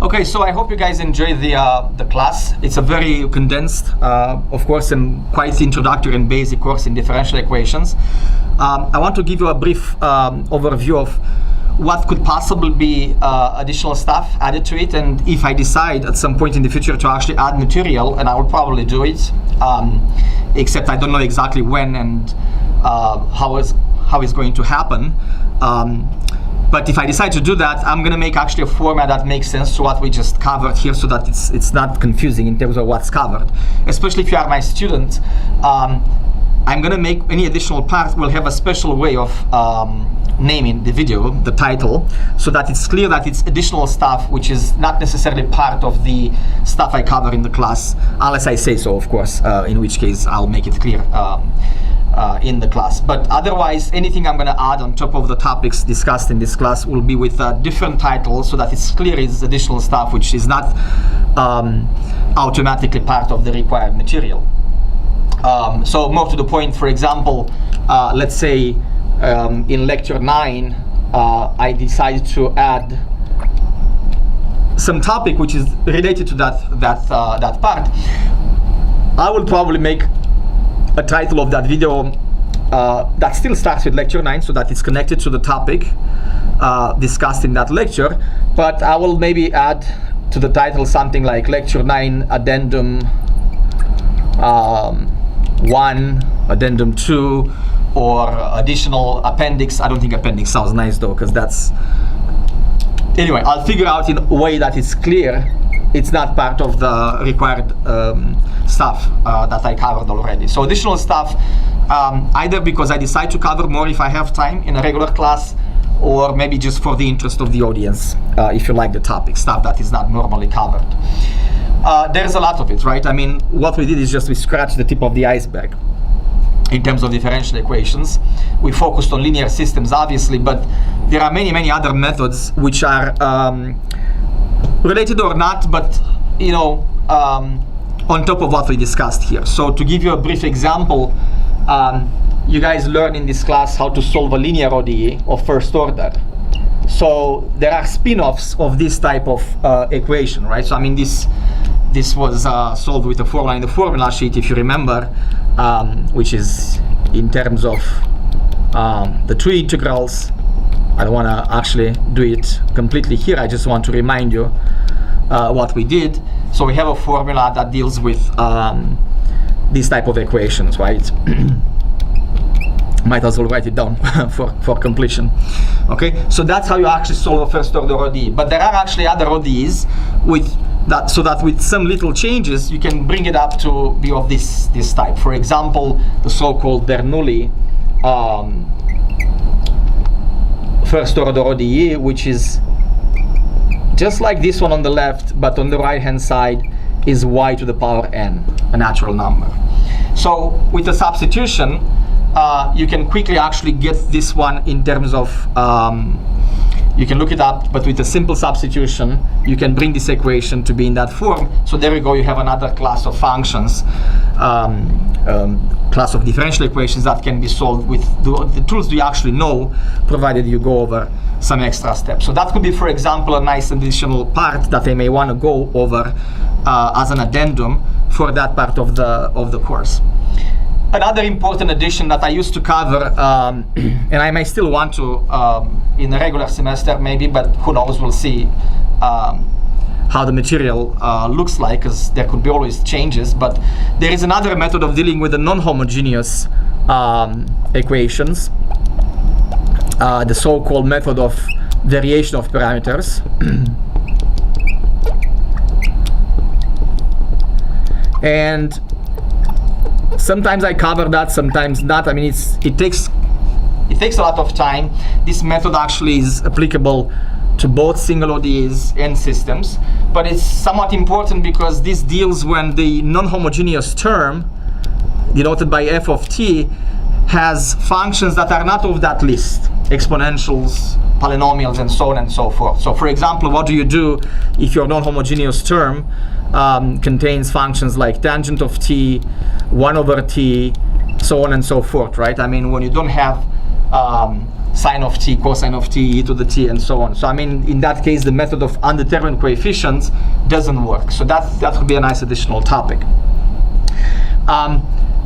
Okay, so I hope you guys enjoyed the class. It's a very condensed, of course, and quite introductory and basic course in differential equations. I want to give you a brief overview of what could possibly be additional stuff added to it, and if I decide at some point in the future to actually add material, and I will probably do it, except I don't know exactly when and how it's going to happen. But if I decide to do that, I'm going to make actually a format that makes sense to what we just covered here, so that it's not confusing in terms of what's covered. Especially if you are my student, I'm going to make any additional part will have a special way of naming the video, the title, so that it's clear that it's additional stuff which is not necessarily part of the stuff I cover in the class, unless I say so, of course, in which case I'll make it clear in the class. But otherwise, anything I'm going to add on top of the topics discussed in this class will be with a different title, so that it's clear it's additional stuff which is not automatically part of the required material. So more to the point, for example, let's say in lecture 9 I decided to add some topic which is related to that part. I will probably make a title of that video that still starts with lecture 9, so that it's connected to the topic discussed in that lecture, but I will maybe add to the title something like lecture 9 addendum 1, addendum 2, or additional appendix. I don't think appendix sounds nice though, because that's, anyway, I'll figure out in a way that it's clear it's not part of the required stuff that I covered already. So additional stuff, either because I decide to cover more if I have time in a regular class, or maybe just for the interest of the audience, if you like the topic, stuff that is not normally covered. There's a lot of it, right? I mean, what we did is just we scratched the tip of the iceberg in terms of differential equations. We focused on linear systems, obviously, but there are many other methods which are related or not, but you know, on top of what we discussed here. So to give you a brief example, you guys learn in this class how to solve a linear ODE of first order. So there are spin-offs of this type of equation, right? So I mean, this was solved with a formula in the formula sheet, if you remember, which is in terms of the two integrals. I don't want to actually do it completely here. I just want to remind you what we did. So we have a formula that deals with these type of equations, right? Might as well write it down for completion. Okay, so that's how you actually solve a first order ODE. But there are actually other ODEs with that, so that with some little changes you can bring it up to be of this type. For example, the so-called Bernoulli first order ODE, which is just like this one on the left, but on the right hand side is y to the power n, a natural number. So with the substitution, you can quickly actually get this one in terms of, you can look it up, but with a simple substitution, you can bring this equation to be in that form. So there we go, you have another class of functions, class of differential equations that can be solved with the tools you actually know, provided you go over some extra steps. So that could be, for example, a nice additional part that I may want to go over as an addendum for that part of the course. Another important addition that I used to cover, and I may still want to in a regular semester maybe, but who knows, we'll see how the material looks like, because there could be always changes. But there is another method of dealing with the non-homogeneous equations, the so-called method of variation of parameters. And sometimes I cover that, sometimes not. I mean, it takes a lot of time. This method actually is applicable to both single ODEs and systems, but it's somewhat important because this deals when the non-homogeneous term, denoted by f of t, has functions that are not of that list, exponentials, polynomials, and so on and so forth. So for example, what do you do if your non-homogeneous term contains functions like tangent of t, 1 over t, so on and so forth, right? I mean, when you don't have sine of t, cosine of t, e to the t, and so on. So I mean, in that case, the method of undetermined coefficients doesn't work. So that would be a nice additional topic.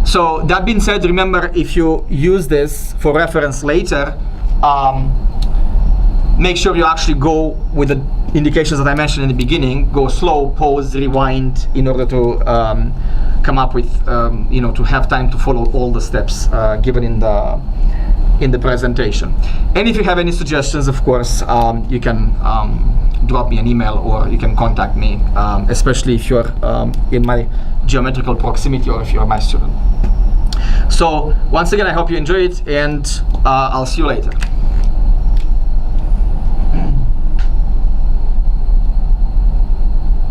So that being said, remember, if you use this for reference later, make sure you actually go with the indications that I mentioned in the beginning. Go slow, pause, rewind, in order to come up with, to have time to follow all the steps given in the presentation. And if you have any suggestions, of course, you can drop me an email, or you can contact me, especially if you're in my geometrical proximity, or if you're my student. So once again, I hope you enjoy it, and I'll see you later.